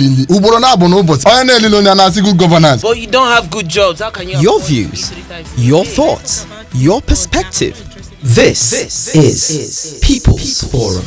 elili ugboro na abụ n'ụbọchị onye na-elili onye na-asị good governance. But you don't have good jobs. How can you? Your views, your thoughts, your perspective. This is People's Forum.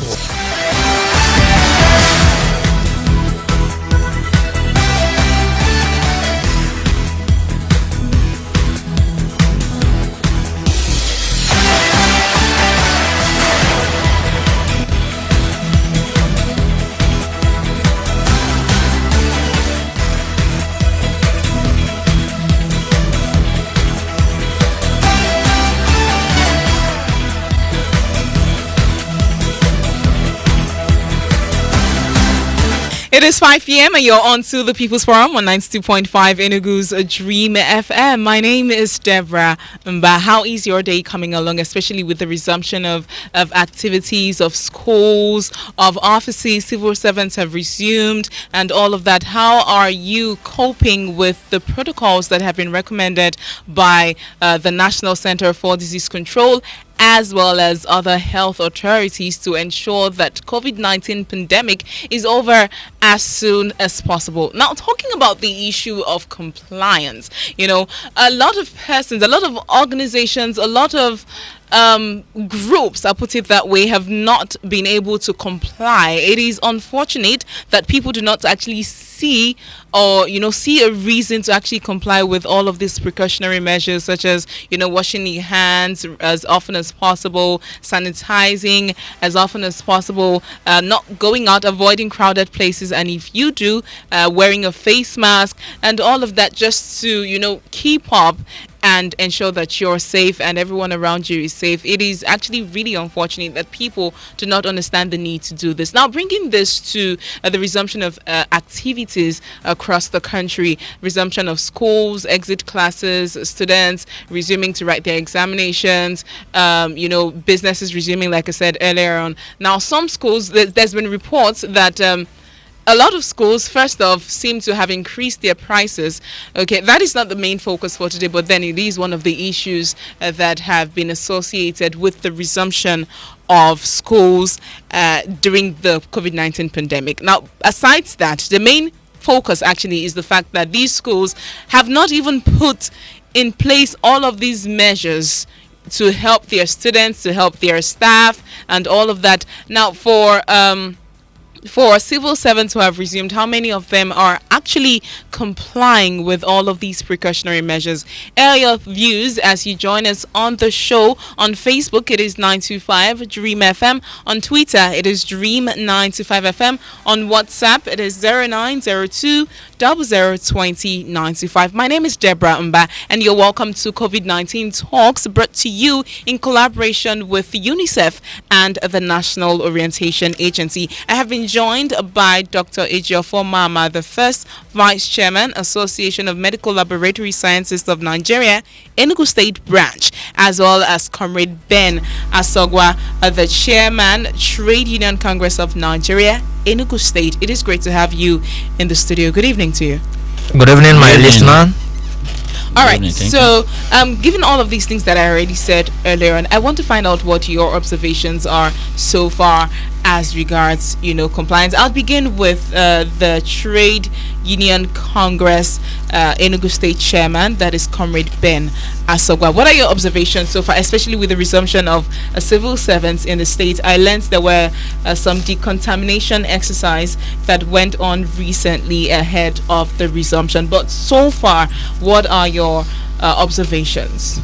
It is 5 p.m. and you're on to the People's Forum on 92.5 Enugu's Dream FM. My name is Deborah Mba. How is your day coming along, especially with the resumption of activities, of schools, of offices, civil servants have resumed and all of that? How are you coping with the protocols that have been recommended by the National Center for Disease Control as well as other health authorities to ensure that COVID-19 pandemic is over as soon as possible? Now, talking about the issue of compliance, you know, a lot of persons, a lot of organizations, a lot of groups, I'll put it that way, have not been able to comply. It is unfortunate that people do not actually see a reason to actually comply with all of these precautionary measures, such as, washing your hands as often as possible, sanitizing as often as possible, not going out, avoiding crowded places, and if you do, wearing a face mask and all of that, just to, keep up and ensure that you're safe and everyone around you is safe. It is actually really unfortunate that people do not understand the need to do this. Now, bringing this to the resumption of activities across the country, resumption of schools, exit classes, students resuming to write their examinations, businesses resuming, like I said earlier on. Now, some schools, there's been reports that a lot of schools, first off, seem to have increased their prices. Okay, that is not the main focus for today, but then it is one of the issues that have been associated with the resumption of schools during the COVID-19 pandemic. Now, aside that, the main focus actually is the fact that these schools have not even put in place all of these measures to help their students, to help their staff, and all of that. Now, for civil servants who have resumed, how many of them are actually complying with all of these precautionary measures? Air your views as you join us on the show. On Facebook, it is 925 Dream FM. On Twitter, it is Dream 925 FM. On WhatsApp, it is 0902 002095. My name is Deborah Mba, and you're welcome to COVID-19 Talks, brought to you in collaboration with UNICEF and the National Orientation Agency. I have been joined by Dr. Ejiofor Mama, the first Vice Chairman, Association of Medical Laboratory Scientists of Nigeria, Enugu State Branch, as well as Comrade Ben Asogwa, the Chairman, Trade Union Congress of Nigeria, Enugu State. It is great to have you in the studio. Good evening to you. Good evening, my listener. All right, so given all of these things that I already said earlier on, I want to find out what your observations are so far as regards, compliance. I'll begin with the Trade Union Congress Enugu State Chairman, that is Comrade Ben Asogwa. What are your observations so far, especially with the resumption of civil servants in the state? I learned there were some decontamination exercise that went on recently ahead of the resumption. But so far, what are your observations?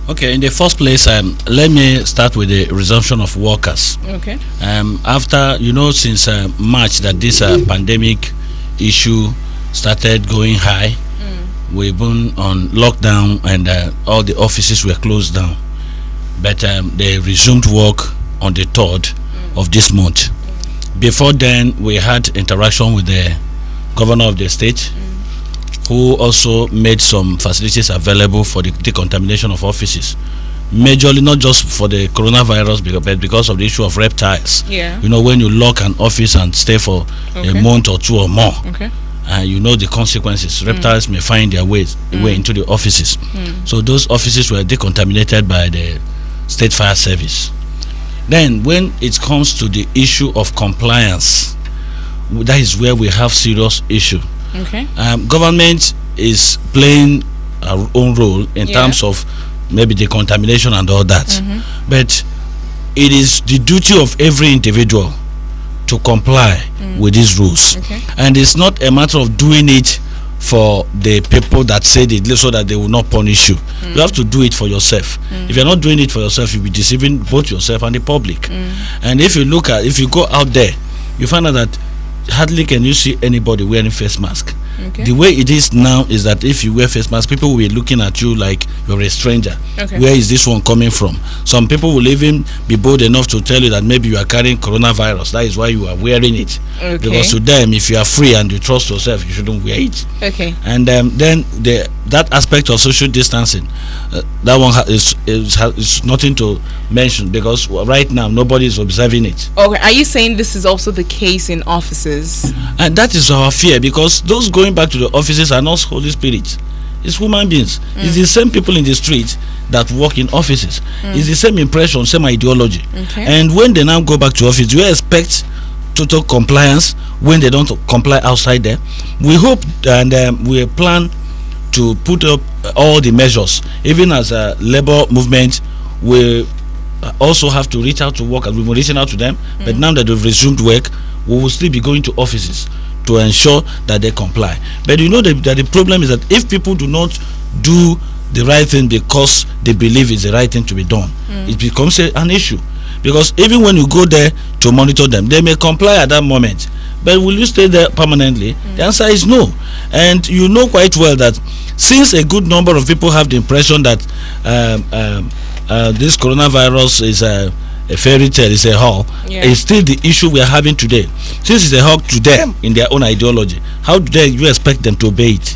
Okay, in the first place, let me start with the resumption of workers. Okay. After, since March that this pandemic issue started going high, we've been on lockdown and all the offices were closed down. But they resumed work on the 3rd of this month. Before then, we had interaction with the governor of the state, who also made some facilities available for the decontamination of offices, majorly not just for the coronavirus, but because of the issue of reptiles. Yeah. When you lock an office and stay for a month or two or more, the consequences. Reptiles may find their way into the offices. So those offices were decontaminated by the State Fire Service. Then when it comes to the issue of compliance, that is where we have serious issue. Okay. Government is playing our own role in terms of maybe the contamination and all that, but it is the duty of every individual to comply with these rules, and it's not a matter of doing it for the people that say they so that they will not punish you. You have to do it for yourself. If you're not doing it for yourself, you'll be deceiving both yourself and the public. And if you go out there, you find out that hardly can you see anybody wearing face mask. The way it is now is that if you wear face mask, people will be looking at you like you're a stranger. Where is this one coming from? Some people will even be bold enough to tell you that maybe you are carrying coronavirus. That is why you are wearing it. Because to them, if you are free and you trust yourself, you shouldn't wear it. And then that aspect of social distancing, that one is nothing to mention, because right now nobody is observing it. Okay, are you saying this is also the case in offices? And that is our fear, because those going back to the offices are not Holy Spirit. It's human beings. It's the same people in the street that work in offices. It's the same impression, same ideology. And when they now go back to office, do you expect total compliance when they don't comply outside there? We hope and we plan to put up all the measures. Even as a labor movement, we also have to reach out to work, and we've been reaching out to them. But now that they've resumed work, we will still be going to offices to ensure that they comply. But you know that the problem is that if people do not do the right thing because they believe it's the right thing to be done, it becomes an issue. Because even when you go there to monitor them, they may comply at that moment, but will you stay there permanently? The answer is no. And you know quite well that since a good number of people have the impression that this coronavirus is a fairy tale, is a hawk, it's still the issue we are having today. Since it's a hawk to them in their own ideology, how do you expect them to obey it?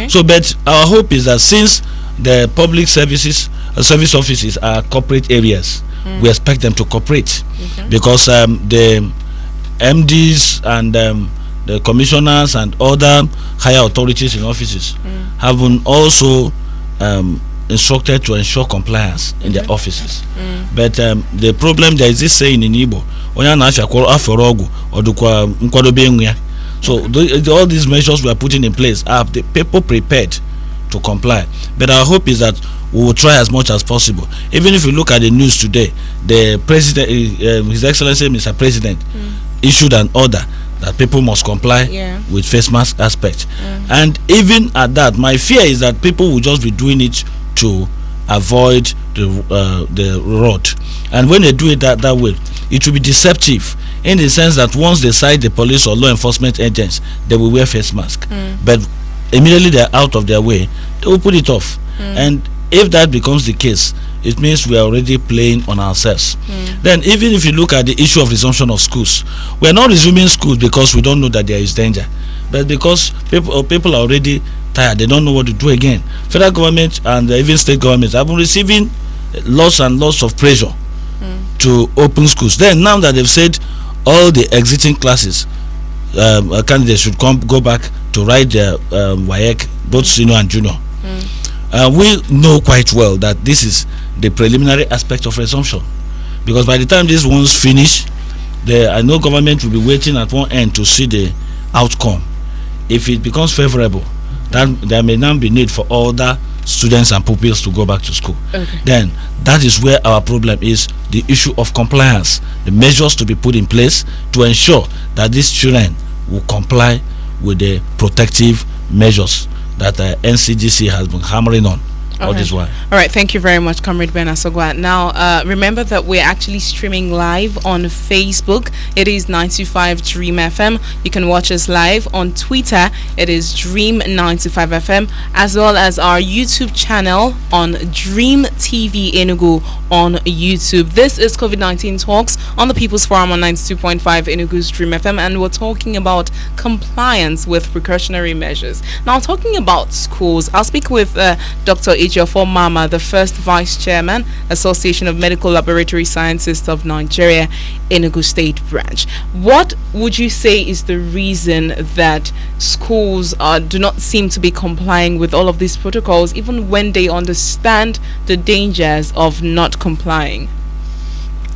So, but our hope is that since the public service offices are corporate areas, we expect them to cooperate, because the MDs and the commissioners and other higher authorities in offices have been also instructed to ensure compliance in their offices. But the problem, there is this saying in Igbo, so all these measures we are putting in place are the people prepared to comply. But our hope is that we will try as much as possible. Even if you look at the news today, the president, His Excellency Mr. President, issued an order that people must comply with face mask aspect. And even at that, my fear is that people will just be doing it to avoid the road. And when they do it that way, it will be deceptive, in the sense that once they cite the police or law enforcement agents, they will wear face mask. But immediately they are out of their way, they will put it off. And if that becomes the case, it means we are already playing on ourselves. Then even if you look at the issue of resumption of schools, we are not resuming schools because we don't know that there is danger, but because people are already tired. They don't know what to do again. Federal government and even state governments have been receiving lots and lots of pressure to open schools. Then now that they've said all the exiting classes, candidates should go back to write their WAEC, both senior and junior. We know quite well that this is the preliminary aspect of resumption, because by the time these ones finish, I know government will be waiting at one end to see the outcome. If it becomes favorable, then there may now be need for other students and pupils to go back to school. Then that is where our problem is, the issue of compliance, the measures to be put in place to ensure that these children will comply with the protective measures that NCGC has been hammering on all this while. All right, thank you very much, Comrade Ben Asogwa. Now, remember that we're actually streaming live on Facebook. It is 925 Dream FM. You can watch us live on Twitter. It is Dream 925 FM, as well as our YouTube channel on Dream TV Enugu on YouTube. This is COVID-19 Talks on the People's Forum on 92.5 Enugu's Dream FM, and we're talking about compliance with precautionary measures. Now, talking about schools, I'll speak with Dr. Ejiofor Mama, the first Vice Chairman, Association of Medical Laboratory Scientists of Nigeria, Enugu State Branch. What would you say is the reason that schools do not seem to be complying with all of these protocols, even when they understand the dangers of not complying?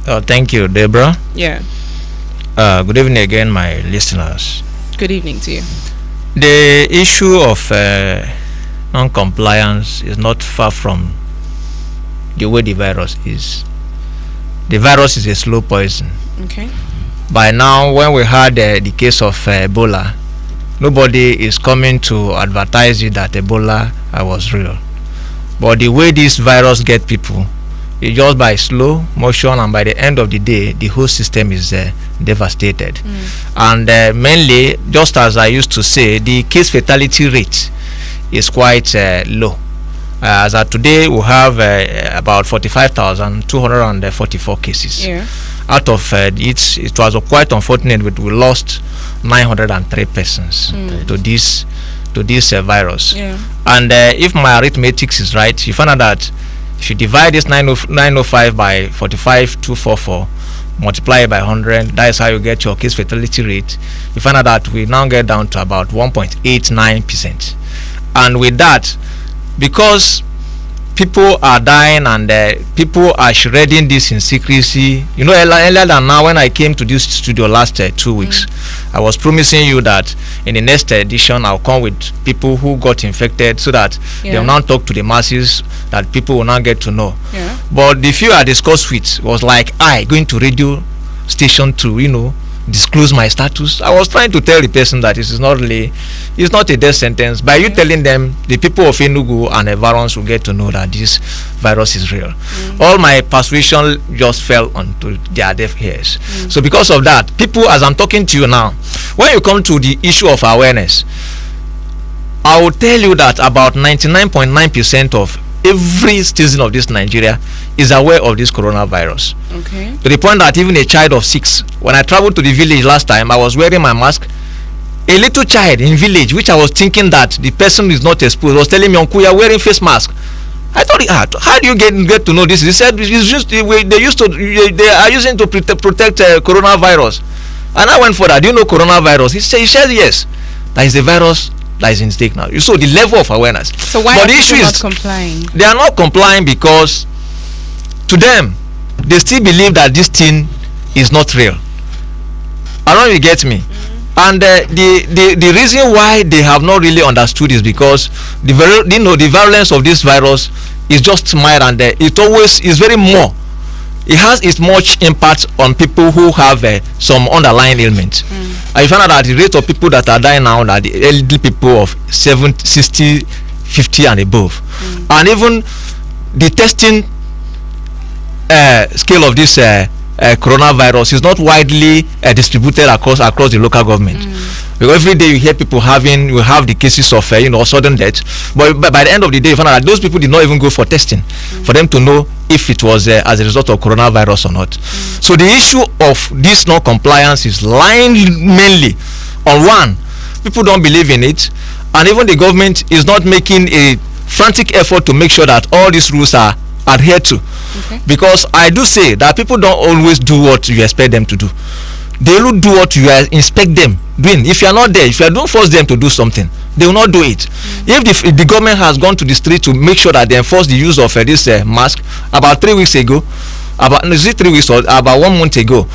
Thank you, Deborah. Yeah. Good evening again, my listeners. Good evening to you. The issue of non-compliance is not far from the way the virus is. The virus is a slow poison. Okay. By now, when we had the case of Ebola, nobody is coming to advertise you that Ebola was real. But the way this virus get people, it's just by slow motion, and by the end of the day, the whole system is devastated. And mainly, just as I used to say, the case fatality rate is quite low. As of today, we have about 45,244 cases. Yeah. Out of it was quite unfortunate, but we lost 903 persons to this virus. Yeah. And if my arithmetic is right, you find out that if you divide this 905 by 45,244, multiply it by 100, that is how you get your case fatality rate. You find out that we now get down to about 1.89%. And with that, because people are dying and people are shredding this in secrecy, you know, earlier than now, when I came to this studio last 2 weeks, I was promising you that in the next edition I'll come with people who got infected, so that they'll now talk to the masses, that people will now get to know. Yeah. But the few I discussed with was like, I going to radio station to, you know, disclose my status. I was trying to tell the person that this is not really, it's not a death sentence. By you telling them, the people of Enugu and environs will get to know that this virus is real. All my persuasion just fell onto their deaf ears. So because of that, people, as I'm talking to you now, when you come to the issue of awareness, I will tell you that about 99.9% of every citizen of this Nigeria is aware of this coronavirus. Okay. To the point that even a child of 6, when I traveled to the village last time, I was wearing my mask. A little child in village, which I was thinking that the person is not exposed, was telling me, "Uncle, you are wearing face mask." I thought, how do you get to know this? He said, "It's just they are using to protect coronavirus." And I went for that. Do you know coronavirus? He said yes. That is the virus that is in stake now. You saw the level of awareness. So why are people not complying? They are not complying because to them, they still believe that this thing is not real. I don't know if you get me. And the reason why they have not really understood is because the virulence of this virus is just mild, and it always is very more. It has its much impact on people who have some underlying ailment. I found out that the rate of people that are dying now are the elderly people of 70, 60, 50 and above. And even the testing scale of this coronavirus is not widely distributed across the local government. Because every day you hear people you have the cases of sudden death, but by the end of the day you find out that those people did not even go for testing for them to know if it was as a result of coronavirus or not. So the issue of this non-compliance is lying mainly on one, people don't believe in it, and even the government is not making a frantic effort to make sure that all these rules are adhered to. Because I do say that people don't always do what you expect them to do. They will do what you expect them doing. If you are not there, if you don't force them to do something, they will not do it. If the government has gone to the street to make sure that they enforce the use of this mask, about 3 weeks ago, about 3 weeks or about 1 month ago,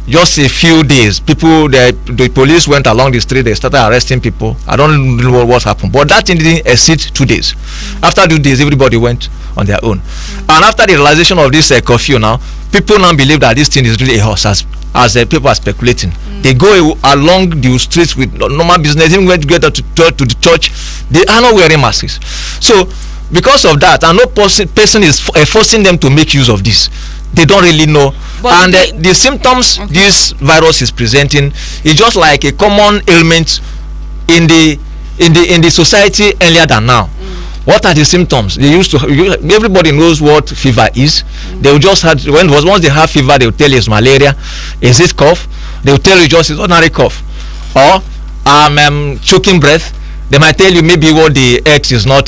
just a few days, the police went along the street, they started arresting people. I don't know what happened, but that thing didn't exceed 2 days. After 2 days, everybody went on their own. And after the realization of this curfew now, people now believe that this thing is really a horse, as people are speculating. They go along the streets with normal business. Even when you get to the church, they are not wearing masks. So because of that, and no person is forcing them to make use of this, they don't really know. But and the symptoms this virus is presenting is just like a common ailment in the society earlier than now. What are the symptoms? They used to. Everybody knows what fever is. They will just once they have fever, they will tell you it's malaria. Is it cough? They will tell you just it's ordinary cough, or choking breath. They might tell you maybe what the X is not.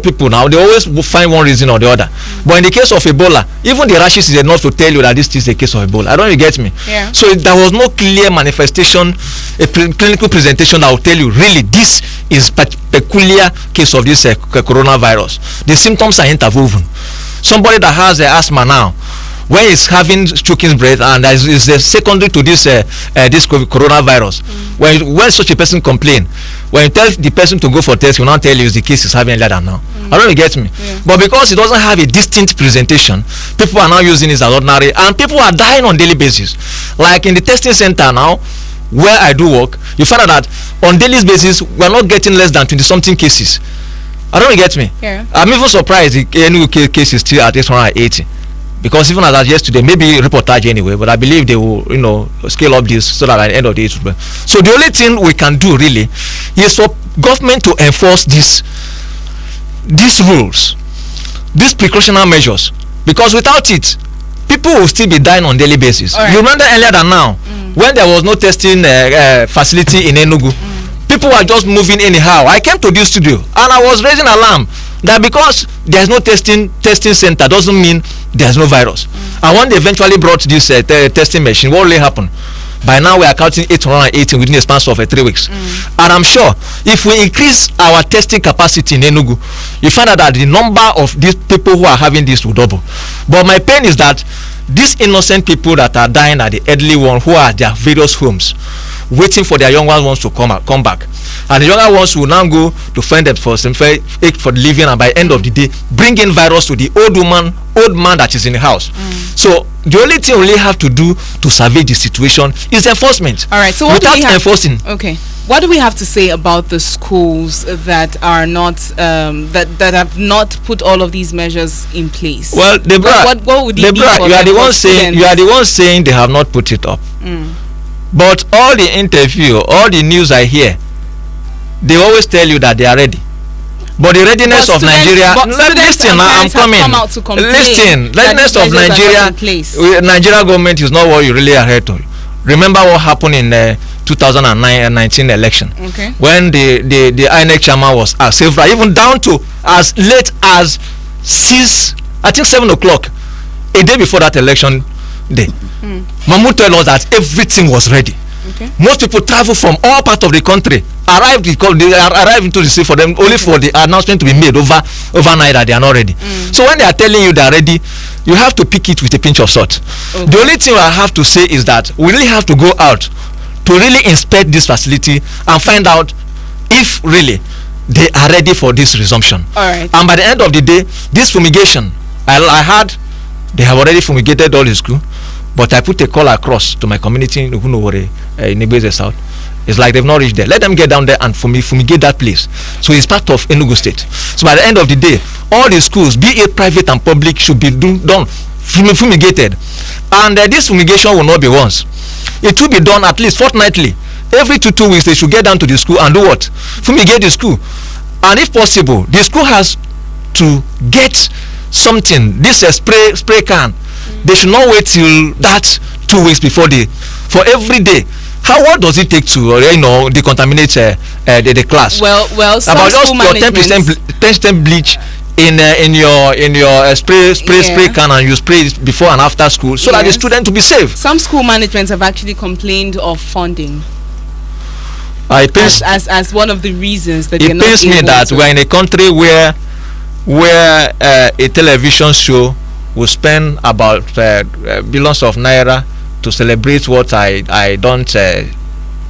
People now, they always find one reason or the other. But in the case of Ebola, even the rashes is enough to tell you that this is a case of Ebola. I don't know if you get me. Yeah. So there was no clear manifestation, a clinical presentation that will tell you really this is peculiar case of this coronavirus. The symptoms are interwoven. Somebody that has asthma now when he's having choking breath, and is secondary to this this coronavirus. When such a person complain, when you tell the person to go for test, he will not tell you the case is having earlier than now. I don't know, you get me. But because it doesn't have a distinct presentation, people are now using it as ordinary, and people are dying on daily basis. Like in the testing center now, where I do work, you find out that on daily basis we're not getting less than 20-something cases. I don't know, you get me. I'm even surprised the NUK case is still at 880, because even as yesterday, maybe reportage anyway, but I believe they will, scale up this so that at the end of the day it will be. So the only thing we can do really is for government to enforce these rules, these precautionary measures, because without it, people will still be dying on daily basis. You remember earlier than now, when there was no testing facility in Enugu, people were just moving anyhow. I came to this studio and I was raising alarm that because there's no testing center doesn't mean there's no virus. And when they eventually brought this testing machine, what really happened? By now we are counting 818 within a span of 3 weeks. And I'm sure if we increase our testing capacity in Enugu, you find out that the number of these people who are having this will double. But my pain is that these innocent people that are dying are the elderly ones who are at their various homes, waiting for their younger ones to come back. And the younger ones will now go to find them for some ache for the living, and by the end of the day bring in virus to the old man that is in the house. So the only thing we really have to do to salvage the situation is enforcement. All right, so without enforcing, what do we have to say about the schools that are not that have not put all of these measures in place? Well, what would it be for you are the one saying they have not put it up. But all the interview, all the news I hear, they always tell you that they are ready. But the readiness of Nigeria, listen, I'm coming. Listen, readiness of Nigeria government is not what you really are here to. Remember what happened in 2019 election, when the INEC chairman was several, even down to as late as 7 o'clock, a day before that election day. Mahmoud told us that everything was ready. Most people travel from all parts of the country, arrived into the city for them, only for the announcement to be made overnight that they are not ready. So when they are telling you they are ready, you have to pick it with a pinch of salt. The only thing I have to say is that we really have to go out to really inspect this facility and find out if really they are ready for this resumption. And by the end of the day, this fumigation, I heard they have already fumigated all the school, but I put a call across to my community who know what in Ibeze South. It's like they've not reached there. Let them get down there and fumigate that place. So it's part of Enugu State. So by the end of the day, all the schools, be it private and public, should be done fumigated. And this fumigation will not be once. It will be done at least fortnightly. Every 2 weeks, they should get down to the school and do what? Fumigate the school. And if possible, the school has to get something. This spray can. They should not wait till that 2 weeks before for every day. What does it take to decontaminate the class? Well, about just your 10% bleach in your spray can, and you spray it before and after school so that the student to be safe. Some school managements have actually complained of funding as one of the reasons that it pains me that we're in a country where a television show will spend about billions of naira to celebrate what I don't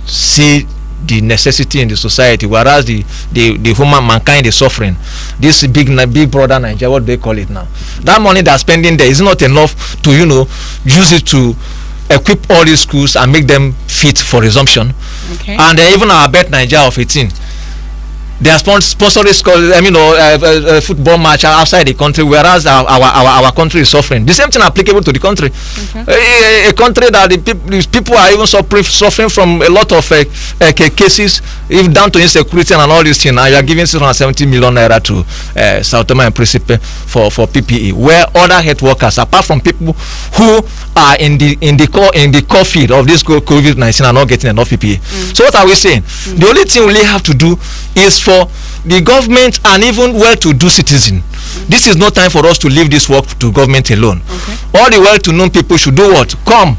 see the necessity in the society, whereas the mankind is suffering. This big brother Nigeria, what do they call it now? That money they're spending there is not enough to use it to equip all these schools and make them fit for resumption. And even our bet Nigeria of 18, they are sponsoring football match outside the country, whereas our country is suffering. The same thing applicable to the country. A country that the people are even suffering from a lot of cases, even down to insecurity and all these things. And you are giving 670 million naira to Sao Tome and Principe for PPE, where other health workers, apart from people who are in the core field of this COVID-19, are not getting enough PPE. So what are we saying? The only thing we really have to do is for the government and even well-to-do citizen. This is no time for us to leave this work to government alone. All the well-to-known people should do what? Come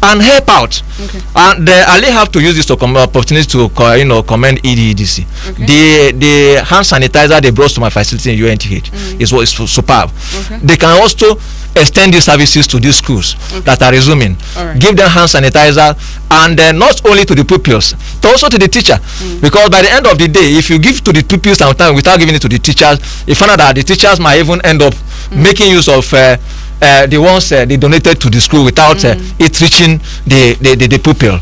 and help out. Okay. And I really have to use this opportunity to commend EDEDC. Okay. The hand sanitizer they brought to my facility in UNTH is superb. Okay. They can also extend these services to these schools that are resuming. Alright. Give them hand sanitizer, and not only to the pupils, but also to the teacher. Because by the end of the day, if you give to the pupils sometimes without giving it to the teachers, you find out that the teachers might even end up making use of the ones they donated to the school without it reaching the pupil.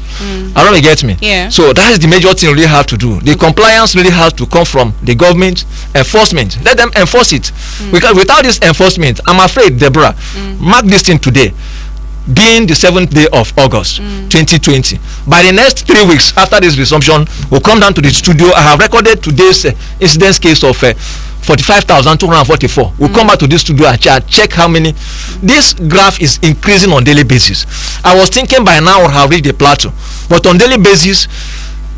I don't know, you get me? Yeah. So that is the major thing we really have to do. The compliance really has to come from the government enforcement. Let them enforce it. Because without this enforcement, I'm afraid, Deborah, mark this thing today, being the 7th day of August 2020. By the next 3 weeks after this resumption, we'll come down to the studio. I have recorded today's incidence case of 45,244. We'll come back to this studio and check how many. This graph is increasing on daily basis. I was thinking by now we'll have reached the plateau, but on daily basis,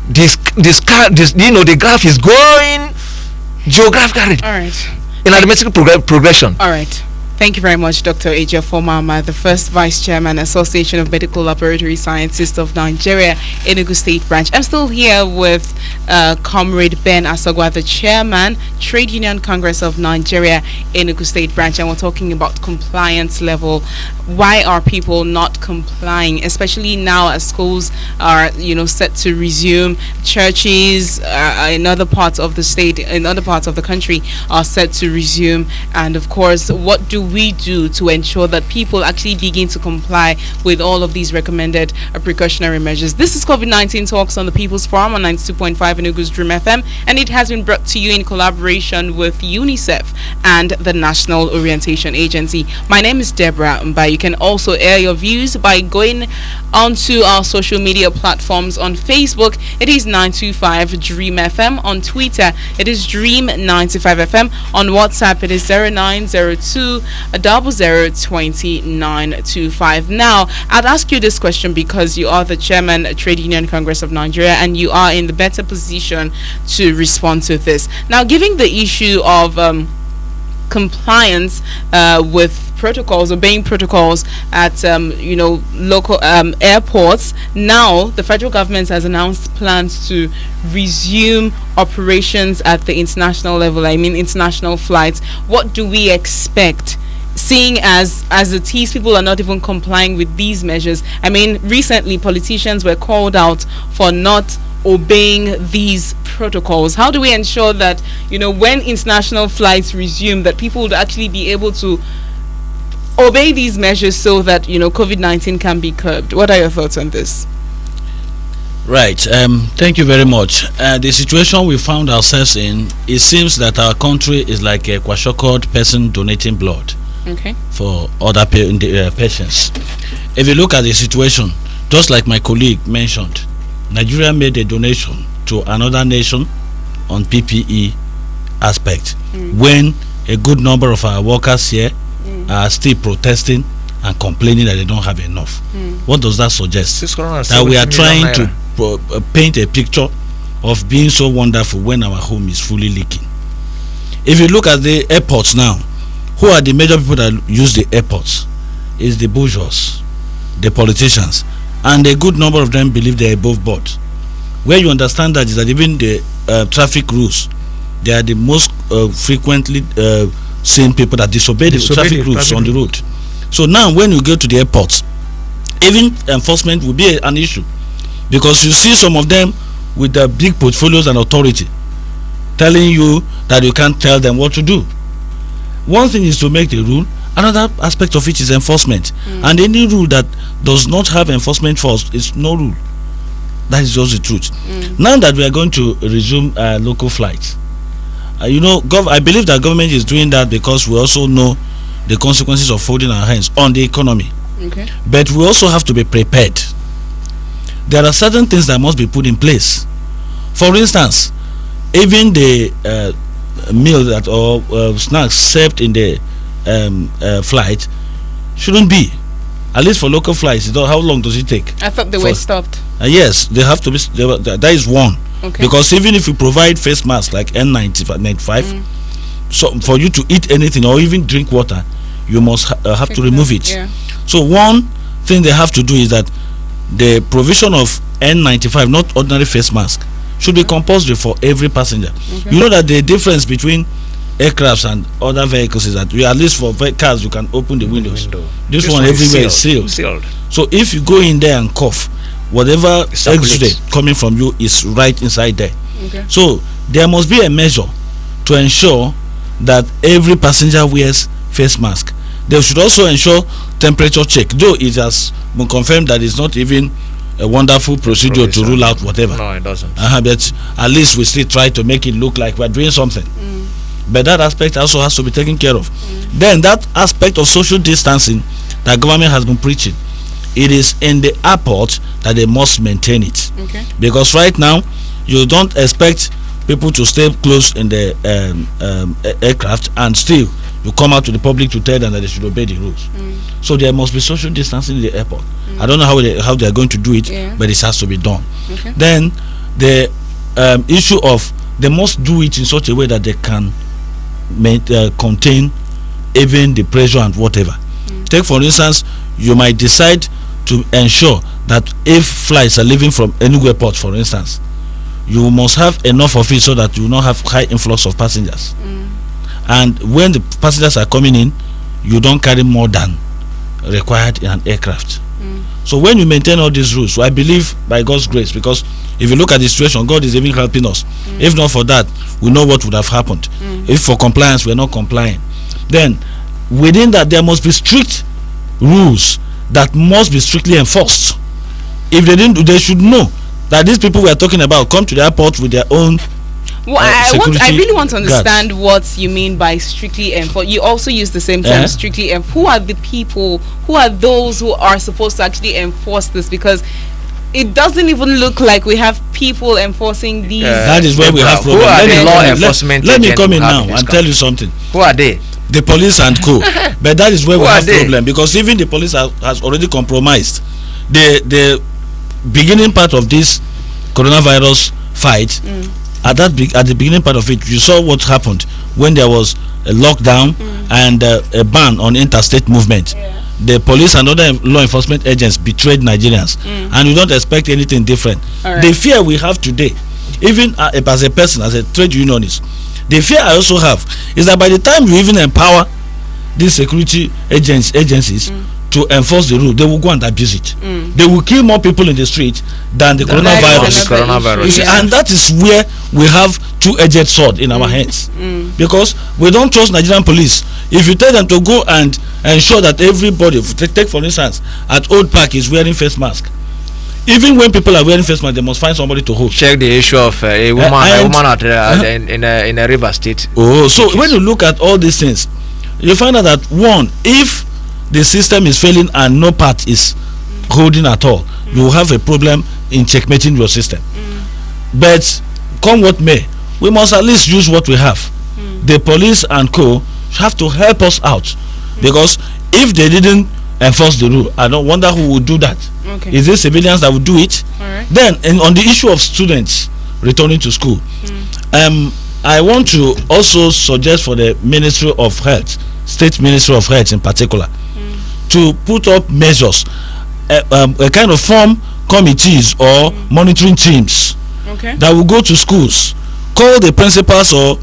the graph is going geographically. All right. In arithmetic progression. All right. Thank you very much, Dr. Eja Formama, the first Vice Chairman, Association of Medical Laboratory Scientists of Nigeria, Enugu State Branch. I'm still here with Comrade Ben Asogwa, the Chairman, Trade Union Congress of Nigeria, Enugu State Branch, and we're talking about compliance level. Why are people not complying, especially now as schools are, set to resume? Churches in other parts of the state, in other parts of the country, are set to resume, and of course, what do we do to ensure that people actually begin to comply with all of these recommended precautionary measures? This is COVID-19 Talks on the People's Forum on 92.5 Enugu's Dream FM, and it has been brought to you in collaboration with UNICEF and the National Orientation Agency. My name is Deborah Mba. You can also air your views by going onto our social media platforms. On Facebook, it is 925 Dream FM. On Twitter, it is Dream 95 FM. On WhatsApp, it is 0902 002925. Now, I'd ask you this question because you are the Chairman, Trade Union Congress of Nigeria, and you are in the better position to respond to this. Now, given the issue of compliance with protocols, obeying protocols at local airports, now the federal government has announced plans to resume operations at the international level. I mean, international flights. What do we expect, seeing as it is people are not even complying with these measures? I mean, recently politicians were called out for not obeying these protocols. How do we ensure that when international flights resume, that people would actually be able to obey these measures so that COVID-19 can be curbed? What are your thoughts on this? Right. Thank you very much. The situation we found ourselves in, it seems that our country is like a kwashiorkor person donating blood for other patients. If you look at the situation, just like my colleague mentioned, Nigeria made a donation to another nation on PPE aspect when a good number of our workers here are still protesting and complaining that they don't have enough. What does that suggest? That we are trying to paint a picture of being so wonderful when our home is fully leaking. If you look at the airports now, who are the major people that use the airports? Is the bourgeois, the politicians, and a good number of them believe they are above board. Where you understand that is that even the traffic rules, they are the most frequently seen people that disobey the traffic rules on the road. So now when you go to the airports, even enforcement will be an issue, because you see some of them with their big portfolios and authority telling you that you can't tell them what to do. One thing is to make the rule, another aspect of it is enforcement. And any rule that does not have enforcement force is no rule. That is just the truth. Now that we are going to resume local flights, I believe that government is doing that because we also know the consequences of folding our hands on the economy. But we also have to be prepared. There are certain things that must be put in place. For instance, even the meal that or snacks served in the flight shouldn't be, at least for local flights. How long does it take? I thought they were stopped. Yes, they have to be. That is one. Because even if you provide face masks like N95, so for you to eat anything or even drink water, you must have to remove it. So one thing they have to do is that the provision of N95, not ordinary face mask, should be compulsory for every passenger. You know that the difference between aircrafts and other vehicles is that at least for cars you can open the windows. This one everywhere is sealed. So if you go in there and cough, whatever X-ray coming from you is right inside there. So there must be a measure to ensure that every passenger wears face mask. They should also ensure temperature check, though it has been confirmed that it's not even a wonderful procedure to rule out whatever. No, it doesn't. But at least we still try to make it look like we're doing something. But that aspect also has to be taken care of. Then that aspect of social distancing that government has been preaching, it is in the airport that they must maintain it. Because right now you don't expect people to stay close in the aircraft, and still you come out to the public to tell them that they should obey the rules. So there must be social distancing in the airport. I don't know how they are going to do it, but it has to be done. Then the issue of they must do it in such a way that they can contain even the pressure and whatever. Take for instance, you might decide to ensure that if flights are leaving from Enugu airport, for instance, you must have enough of it so that you will not have high influx of passengers. And when the passengers are coming in, you don't carry more than required in an aircraft. So when you maintain all these rules, so I believe by God's grace, because if you look at the situation, God is even helping us. If not for that, we know what would have happened. If for compliance we're not complying, then within that there must be strict rules that must be strictly enforced. If they didn't, they should know that these people we are talking about come to the airport with their own well, I really want to understand what you mean by strictly enforced. You also use the same term, strictly enforced. Who are the people, who are those who are supposed to actually enforce this? Because it doesn't even look like we have people enforcing these. That is where we have problems. Who are the law enforcement? Let me come in now and tell you something. Who are they? The police and co. But that is where we have problem, because even the police has already compromised. The beginning part of this coronavirus fight, at the beginning part of it, you saw what happened when there was a lockdown and a ban on interstate movement. The police and other law enforcement agents betrayed Nigerians, and we don't expect anything different. The fear we have today, even as a person, as a trade unionist, the fear I also have is that by the time you even empower these security agencies to enforce the rule, they will go and abuse it. They will kill more people in the street than the coronavirus. You see, and that is where we have two-edged sword in our hands, because we don't trust Nigerian police. If you tell them to go and ensure that everybody, take for instance, at Old Park is wearing face mask, even when people are wearing face mask, they must find somebody to hold. Check the issue of a woman in a river state. So when you look at all these things, you find out that one, if the system is failing and no part is holding at all, you will have a problem in checkmating your system. But come what may, we must at least use what we have. The police and co have to help us out, because if they didn't enforce the rule, I don't wonder who would do that. Is it civilians that would do it? Then on the issue of students returning to school, I want to also suggest for the Ministry of Health, State Ministry of Health in particular, to put up measures, a kind of form committees or monitoring teams that will go to schools, call the principals or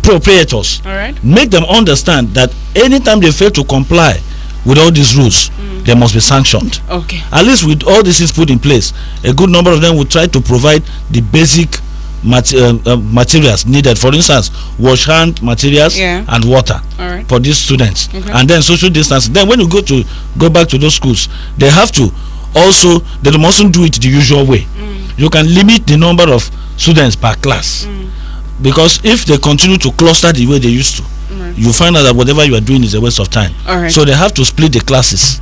proprietors, make them understand that anytime they fail to comply with all these rules, they must be sanctioned. At least with all these things put in place, a good number of them will try to provide the basic materials needed. For instance, wash hand materials and water for these students, and then social distancing. Then when you go back to those schools, they have to also, they mustn't do it the usual way. You can limit the number of students per class, because if they continue to cluster the way they used to, you find out that whatever you are doing is a waste of time. So they have to split the classes.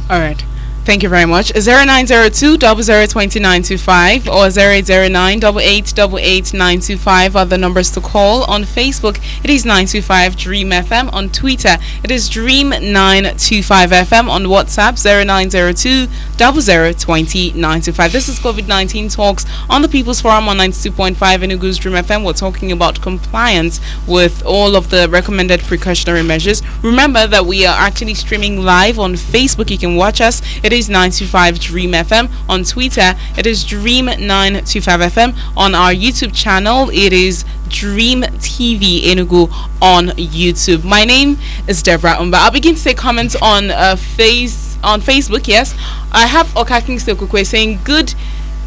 Thank you very much. 0902 002925 or 0809 8888 are the numbers to call. On Facebook, it is 925 Dream FM. On Twitter, it is Dream925 FM. On WhatsApp, 0902 002095. This is COVID-19 Talks on the People's Forum on 92.5 Enugu's Dream FM. We're talking about compliance with all of the recommended precautionary measures. Remember that we are actually streaming live on Facebook. You can watch us. It is is 925 Dream FM. On Twitter, it is Dream 925 FM. On our YouTube channel, it is Dream TV Enugu on YouTube. My name is Deborah Umba. I'll begin to take comments on Facebook. Yes, I have Okaking Sekukwe saying good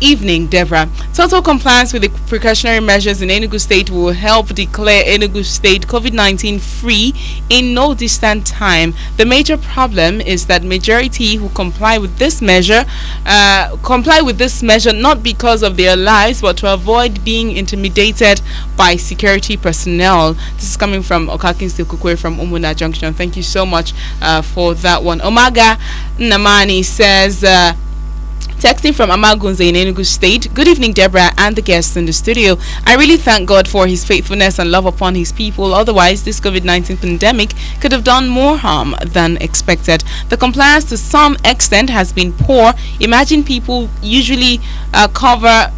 evening, Deborah. Total compliance with the precautionary measures in Enugu State will help declare Enugu State COVID-19 free in no distant time. The major problem is that majority who comply with this measure not because of their lives, but to avoid being intimidated by security personnel. This is coming from Okakin Stilkukwe from Umuna Junction. Thank you so much for that one. Omaga Namani says, texting from Amagunze in Enugu State. Good evening, Deborah and the guests in the studio. I really thank God for his faithfulness and love upon his people. Otherwise, this COVID-19 pandemic could have done more harm than expected. The compliance to some extent has been poor. Imagine people usually cover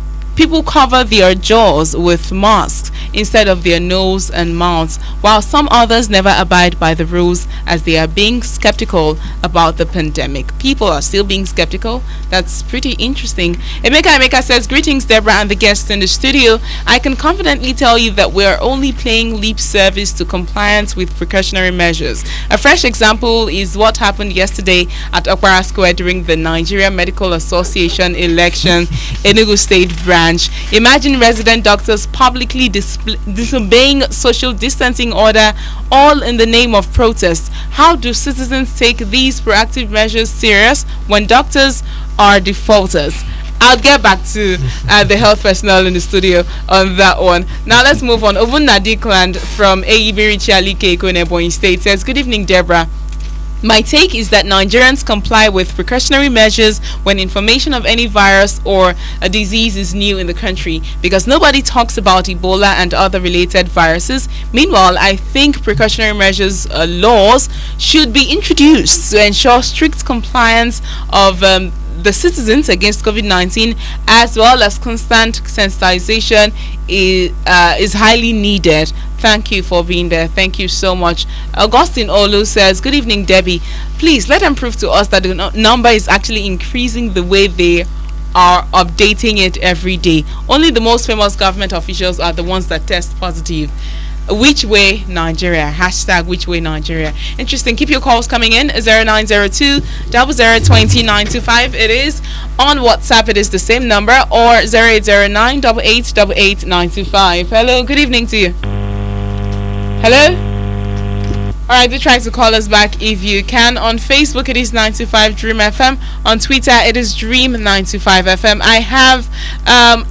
their jaws with masks instead of their nose and mouths, while some others never abide by the rules as they are being skeptical about the pandemic. People are still being skeptical. That's pretty interesting. Emeka says, greetings, Deborah and the guests in the studio. I can confidently tell you that we are only paying lip service to compliance with precautionary measures. A fresh example is what happened yesterday at Okpara Square during the Nigeria Medical Association election, Enugu State branch. Imagine resident doctors publicly disobeying social distancing order, all in the name of protest. How do citizens take these proactive measures serious when doctors are defaulters? I'll get back to the health personnel in the studio on that one. Now let's move on. Ovun Nadikland from Eibiri Chialike in Ebonyi State says, good evening, Deborah. My take is that Nigerians comply with precautionary measures when information of any virus or a disease is new in the country, because nobody talks about Ebola and other related viruses. Meanwhile, I think precautionary measures laws should be introduced to ensure strict compliance of the citizens against COVID-19, as well as constant sensitization is highly needed. Thank you for being there. Thank you so much. Augustine Olu says, good evening, Debbie. Please let them prove to us that the number is actually increasing the way they are updating it every day. Only the most famous government officials are the ones that test positive. Which way Nigeria? Hashtag which way Nigeria. Interesting. Keep your calls coming in. 0902 0020 It is on WhatsApp. It is the same number, or 0809 8888 Hello. Good evening to you. Hello. Alright, do try to call us back if you can. On Facebook, it is 925 Dream FM. On Twitter, it is Dream 925 FM. I have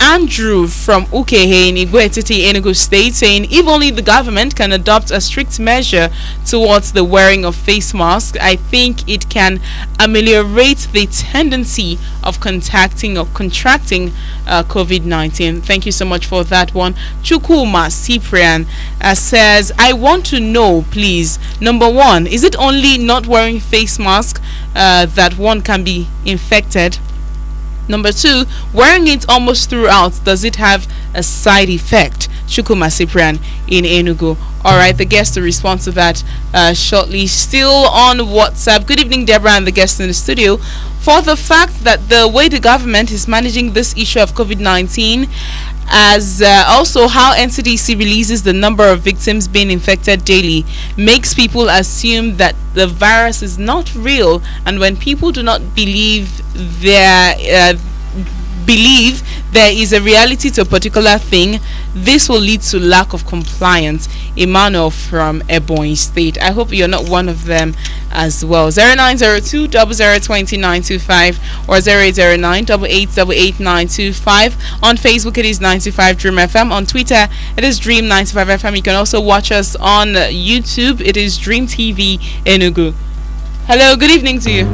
Andrew from Ukehe in Igwetiti, Enugu State, saying if only the government can adopt a strict measure towards the wearing of face masks, I think it can ameliorate the tendency of contracting COVID-19. Thank you so much for that one. Chukuma Cyprian says, I want to know, please, number one, is it only not wearing face mask that one can be infected? Number two, wearing it almost throughout, does it have a side effect? Chukuma Cyprian in Enugu. Alright, the guest to respond to that shortly. Still on WhatsApp. Good evening, Deborah and the guests in the studio. For the fact that the way the government is managing this issue of COVID-19, as also how NCDC releases the number of victims being infected daily, makes people assume that the virus is not real, and when people do not believe there is a reality to a particular thing, this will lead to lack of compliance. Emmanuel from Ebonyi State. I hope you're not one of them as well. 0902 0020 or 0809 8888 On Facebook, it is 95 Dream FM. On Twitter, it is Dream 95 FM. You can also watch us on YouTube. It is Dream TV Enugu. Hello, good evening to you.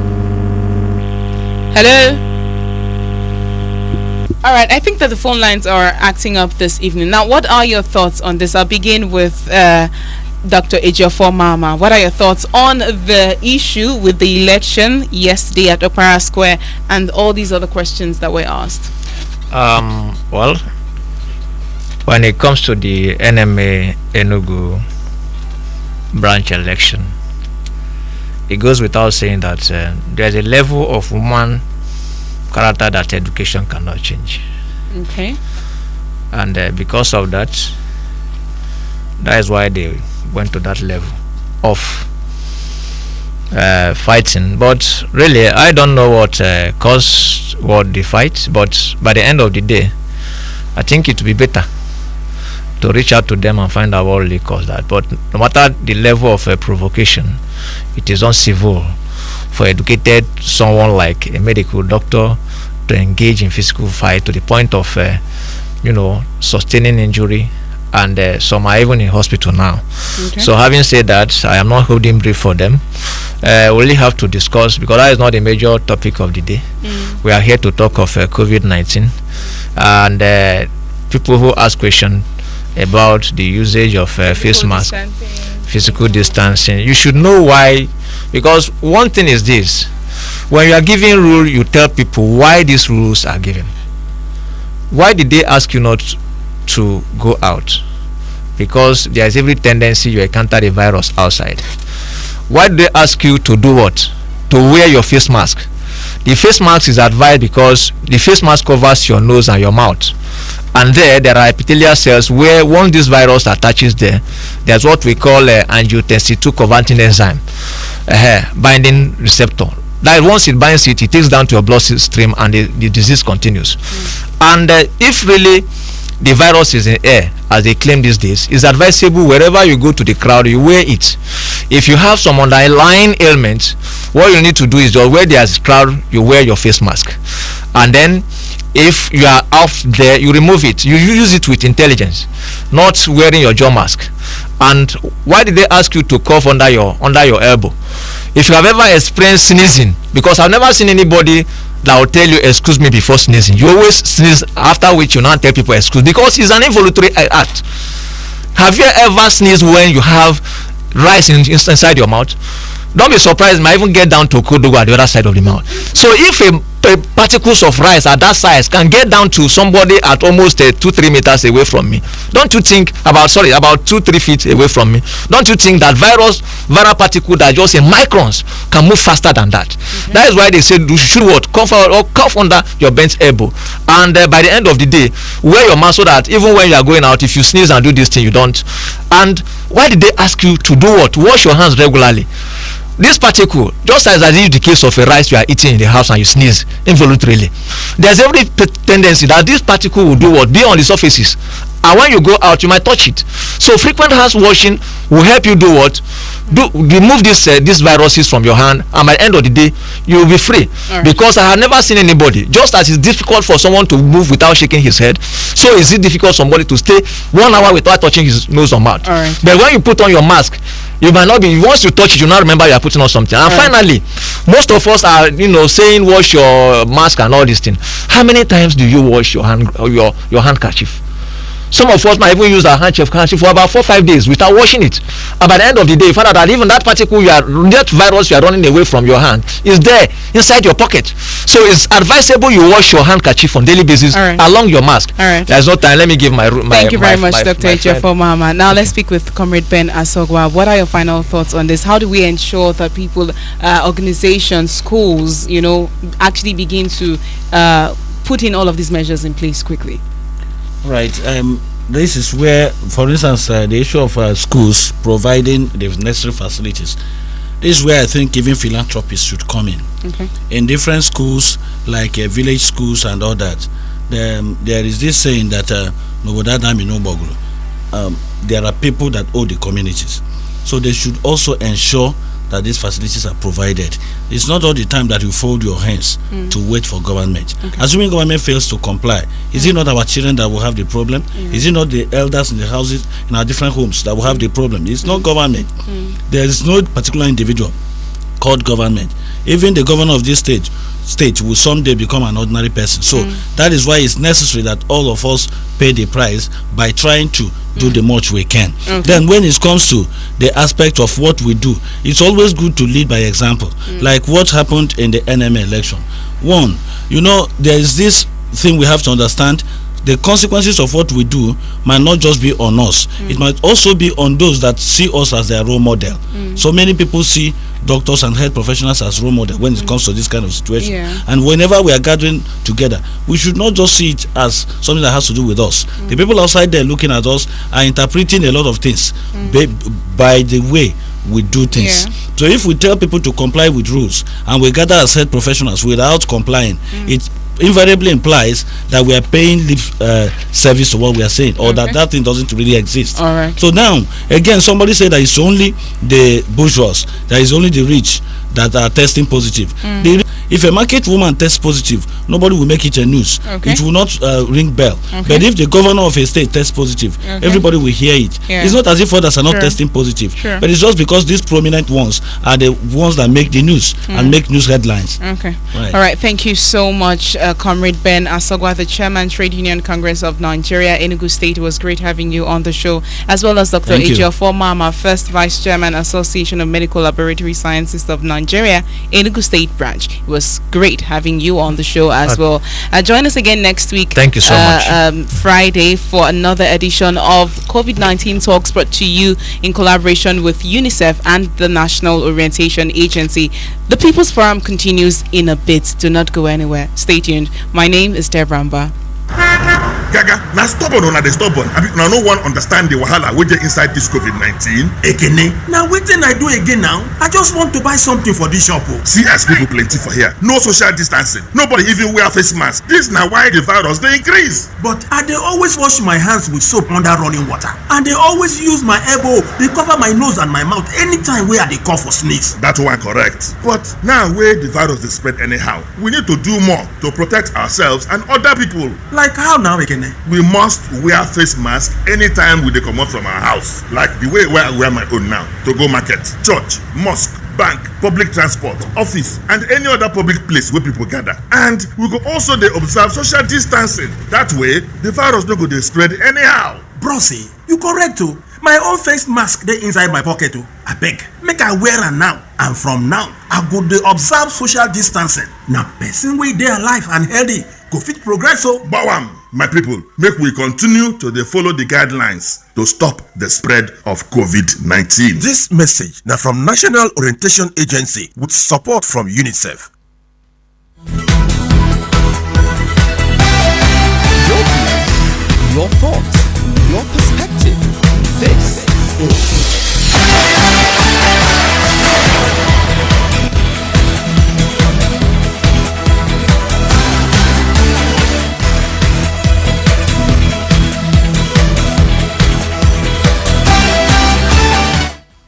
Hello. All right, I think that the phone lines are acting up this evening. Now, what are your thoughts on this? I'll begin with Dr. Ejiofor Mama. What are your thoughts on the issue with the election yesterday at Opera Square and all these other questions that were asked? Well, when it comes to the NMA Enugu branch election, it goes without saying that there's a level of human character that education cannot change. Okay. And because of that is why they went to that level of fighting. But really, I don't know what caused what the fight. But by the end of the day, I think it would be better to reach out to them and find out what really caused that. But no matter the level of provocation, it is uncivil for educated someone like a medical doctor to engage in physical fight to the point of sustaining injury, and some are even in hospital now. Okay. So having said that, I am not holding brief for them. We only have to discuss, because that is not a major topic of the day. We are here to talk of COVID-19, and people who ask questions about the usage of face mask, physical distancing, you should know why. Because one thing is this: when you are giving rule, you tell people why these rules are given. Why did they ask you not to go out? Because there is every tendency you encounter the virus outside. Why do they ask you to do what? To wear your face mask. The face mask is advised because the face mask covers your nose and your mouth, and there are epithelial cells where once this virus attaches there's what we call angiotensin 2 converting enzyme, binding receptor. That once it binds it takes down to your blood stream, and the disease continues. And if really the virus is in air, as they claim these days, it's advisable wherever you go to the crowd, you wear it. If you have some underlying ailment, what you need to do is just where there's crowd, you wear your face mask. And then if you are out there, you remove it. You use it with intelligence, not wearing your jaw mask. And why did they ask you to cough under your elbow? If you have ever experienced sneezing, because I've never seen anybody that will tell you excuse me before sneezing. You always sneeze, after which you now tell people excuse, because it's an involuntary act. Have you ever sneezed when you have rice inside your mouth? Don't be surprised, it might even get down to kodogo at the other side of the mouth. So if particles of rice at that size can get down to somebody at almost 2-3 meters away from me, don't you think about 2-3 feet away from me, don't you think that viral particle that just in microns can move faster than that? Mm-hmm. That is why they said you should what? Cough under your bent elbow, and by the end of the day, wear your mask so that even when you are going out, if you sneeze and do this thing, you don't. And why did they ask you to do what? Wash your hands regularly. This particle, just as is the case of a rice you are eating in the house and you sneeze involuntarily, there's every tendency that this particle will do what? Be on the surfaces, and when you go out you might touch it. So frequent hand washing will help you do what? Remove these viruses from your hand, and by the end of the day you will be free. Right. Because I have never seen anybody, just as it's difficult for someone to move without shaking his head, so is it difficult for somebody to stay 1 hour without touching his nose or mouth. Right. But when you put on your mask, you might not be, once you touch it, you now remember you are putting on something. And finally, most of us are saying wash your mask and all these things. How many times do you wash your handkerchief? Some of us might even use our handkerchief for about 4-5 days without washing it. And by the end of the day, you find out that even that particle that virus you are running away from your hand is there inside your pocket. So it's advisable you wash your handkerchief on daily basis along your mask. All right. There's no time. Let me give my Thank you very much, Dr. Ejiofor Mahama. Now let's speak with Comrade Ben Asogwa. What are your final thoughts on this? How do we ensure that people, organizations, schools, actually begin to put in all of these measures in place quickly? Right. This is where, for instance, the issue of schools providing the necessary facilities. This is where I think even philanthropists should come in. Okay. In different schools, like village schools and all that, there is this saying that there are people that owe the communities. So they should also ensure that these facilities are provided. It's not all the time that you fold your hands to wait for government. Okay. Assuming government fails to comply, is it not our children that will have the problem? Is it not the elders in the houses, in our different homes, that will have the problem? It's not government. There is no particular individual called government. Even the governor of this state will someday become an ordinary person. So that is why it's necessary that all of us pay the price by trying to do the much we can. Okay. Then when it comes to the aspect of what we do, it's always good to lead by example. Like what happened in the NMA election. One, there is this thing we have to understand. the consequences of what we do might not just be on us. It might also be on those that see us as their role model. So many people see doctors and health professionals as role model when it comes to this kind of situation. And whenever we are gathering together, we should not just see it as something that has to do with us. The people outside there looking at us are interpreting a lot of things by the way we do things. So if we tell people to comply with rules and we gather as health professionals without complying, it invariably implies that we are paying lip service to what we are saying, or that thing doesn't really exist. So now again, somebody said that it's only the bourgeois, that is only the rich that are testing positive. If a market woman tests positive, nobody will make it a news. It will not ring bell. But if the governor of a state tests positive, everybody will hear it. It's not as if others are not testing positive, but it's just because these prominent ones are the ones that make the news and make news headlines. All right, thank you so much, Comrade Ben Asogwa, the Chairman, Trade Union Congress of Nigeria, Enugu State. It was great having you on the show, as well as Dr. Ejiofor Mama, First Vice Chairman, Association of Medical Laboratory Scientists of Nigeria, Enugu State Branch. It was great having you on the show as well. Join us again next week. Thank you so much. Friday, for another edition of COVID-19 Talks, brought to you in collaboration with UNICEF and the National Orientation Agency. The People's Forum continues in a bit. Do not go anywhere. Stay tuned. My name is Deborah Mba. Gaga, now stubborn or not they stubborn. I mean, now no one understand the wahala with the inside this COVID-19. Again, now waiting I do again now. I just want to buy something for this shop. See as people plenty for here. No social distancing. Nobody even wear face mask. This now why the virus they increase. But I they always wash my hands with soap under running water. And they always use my elbow. They cover my nose and my mouth anytime where they cough or sneeze. That one correct. But now where the virus is spread anyhow, we need to do more to protect ourselves and other people. Like how now again? We must wear face mask anytime we come out from our house, like the way where I wear my own now to go market, church, mosque, bank, public transport, office, and any other public place where people gather. And we go also they observe social distancing. That way the virus don't go they spread anyhow. Brosy, you correct too. My own face mask they inside my pocket too. I beg, make I wear am now, and from now I go dey observe social distancing. Now person wey dey alive and healthy go fit progress. So Bawam, my people, make we continue to dey follow the guidelines to stop the spread of COVID-19. this message now from National Orientation Agency with support from UNICEF. Your thoughts, your perspective. This is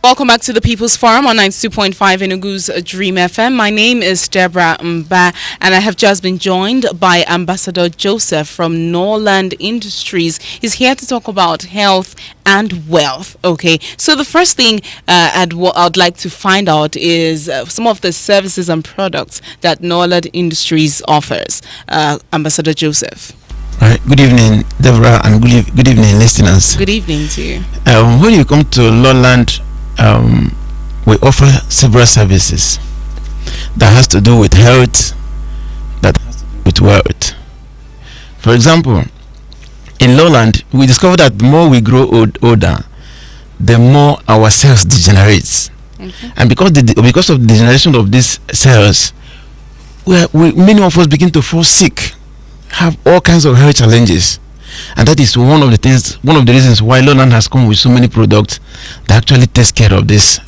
Welcome back to the People's Forum on 92.5 Enugu's Dream FM. My name is Deborah Mba, and I have just been joined by Ambassador Joseph from Norland Industries. He's here to talk about health and wealth. Okay, so the first thing I'd like to find out is some of the services and products that Norland Industries offers. Ambassador Joseph. Right. Good evening, Deborah, and good evening, listeners. Good evening to you. When you come to Lowland, we offer several services that has to do with health, that has to do with wealth. For example, in Lowland, we discover that the more we grow older, the more our cells degenerates. And because of the degeneration of these cells, many of us begin to fall sick, have all kinds of health challenges. And that is one of the reasons why Lowland has come with so many products that actually takes care of these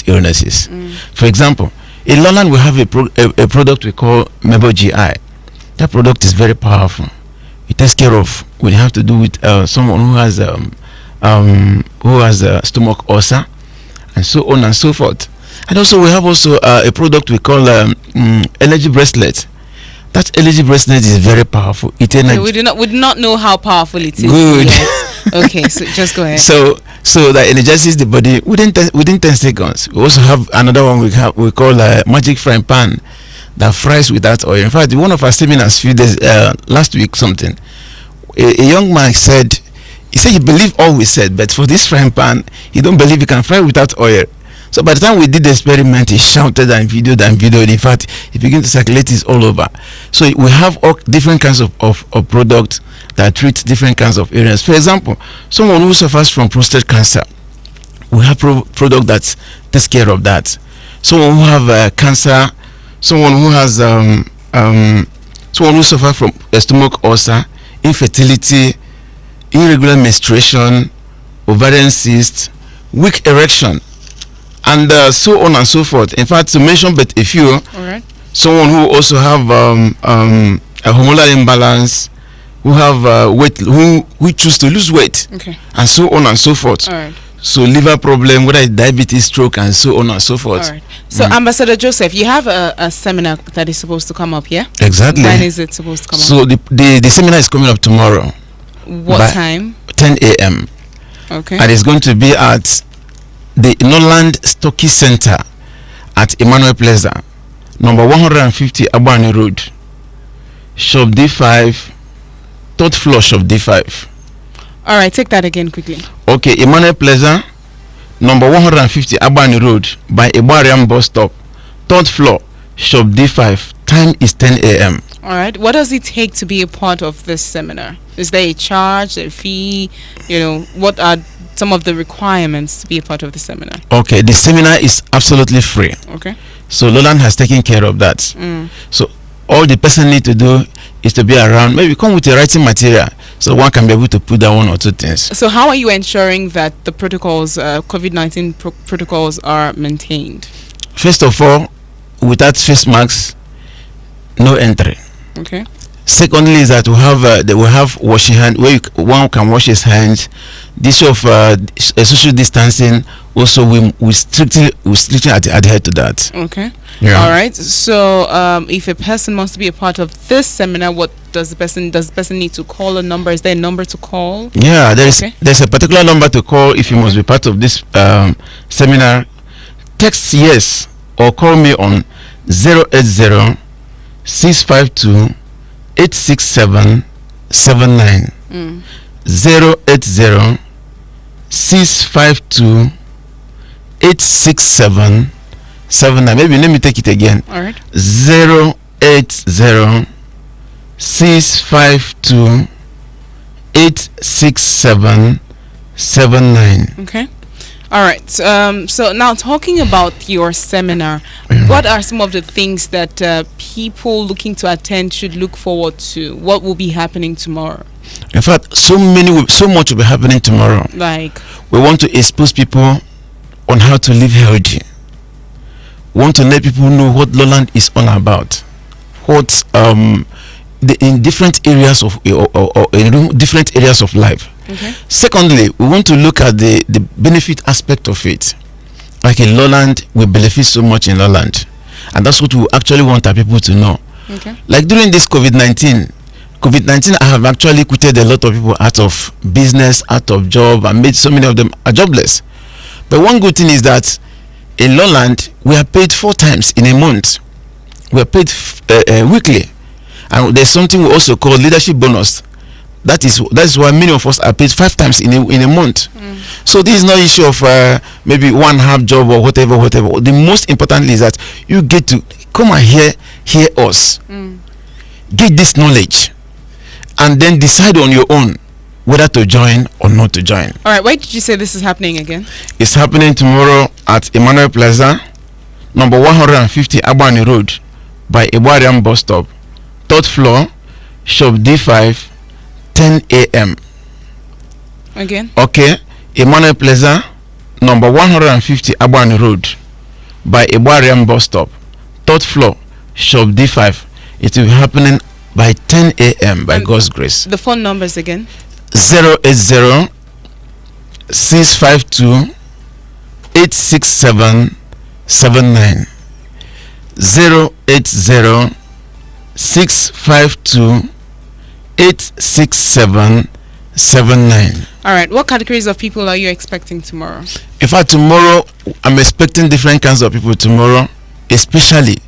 illnesses. For example, in Lowland we have a product we call Mebo GI. That product is very powerful. It takes care of when you have to do with someone who has a stomach ulcer, and so on and so forth. And also we have a product we call energy bracelet. That energy bracelet is very powerful. We do not know how powerful it is. Good. Yet. Okay, so just go ahead. So that energizes the body within 10 seconds. We also have another one we call magic frying pan that fries without oil. In fact, one of our seminars few days last week something, a young man said he believed all we said, but for this frying pan he don't believe he can fry without oil. So by the time we did the experiment, he shouted and videoed and videoed. In fact, it began to circulate it all over. So we have all different kinds of products that treat different kinds of areas. For example, someone who suffers from prostate cancer, we have product that takes care of that. Someone who have cancer, someone who has someone who suffers from a stomach ulcer, infertility, irregular menstruation, ovarian cyst, weak erection, and so on and so forth. In fact, to mention but a few, someone who also have a hormonal imbalance, who have weight, who choose to lose weight, and so on and so forth. So liver problem, whether it's diabetes, stroke, and so on and so forth. So Ambassador Joseph, you have a seminar that is supposed to come up, yeah? Exactly. When is it supposed to come up? So the seminar is coming up tomorrow. What time? 10 a.m. Okay. And it's going to be at the Norland Stocky Center at Emmanuel Plaza, number 150 Abani Road, shop D5, third floor, shop D5. All right, take that again quickly. Okay, Emmanuel Plaza, number 150 Abani Road, by Ibariam bus stop, third floor, shop D5. Time is 10 a.m. All right. What does it take to be a part of this seminar? Is there a charge, a fee? You know, what are some of the requirements to be a part of the seminar? Okay, the seminar is absolutely free. Okay. So Lowland has taken care of that. So all the person need to do is to be around. Maybe come with a writing material, so one can be able to put down one or two things. So how are you ensuring that the protocols, COVID-19 protocols, are maintained? First of all, without face masks, no entry. Okay. Secondly, is that we have washing hand, where one can wash his hands. This of social distancing, also we strictly adhere to that. Okay. Yeah. All right. So if a person wants to be a part of this seminar, what does the person need to call? A number? Is there a number to call? Yeah, there's a particular number to call if you must be part of this seminar. Text yes or call me on 080 652 86779. 080 652 86779. Maybe let me take it again. All right. 080 652 86779. Okay. All right. So now talking about your seminar, what are some of the things that people looking to attend should look forward to? What will be happening tomorrow? In fact, so much will be happening tomorrow. Like, we want to expose people on how to live healthy. We want to let people know what Lowland is all about. What in different areas of different areas of life. okay. Secondly, we want to look at the benefit aspect of it. Like in Lowland, we benefit so much in Lowland, and that's what we actually want our people to know. Okay. Like during this COVID-19, I have actually quitted a lot of people out of business, out of job, and made so many of them are jobless. But one good thing is that in Lowland, we are paid 4 times in a month. We are paid weekly, and there's something we also call leadership bonus. That is why many of us are paid 5 times in a month. So this is not issue of maybe one half job or whatever. The most importantly is that you get to come and hear us, get this knowledge, and then decide on your own whether to join or not to join. All right. Where did you say this is happening again? It's happening tomorrow at Emmanuel Plaza, number 150 Abani Road, by Ibariam bus stop, 3rd floor, shop D5, 10 a.m. Again? Okay. Emmanuel Plaza, number 150 Abani Road, by Ibariam bus stop, 3rd floor, shop D5. It will be happening by 10 a.m. by God's grace. The phone numbers again? 080 652 86779. 080 652 86779. All right. What categories of people are you expecting tomorrow? In fact, tomorrow I'm expecting different kinds of people tomorrow, especially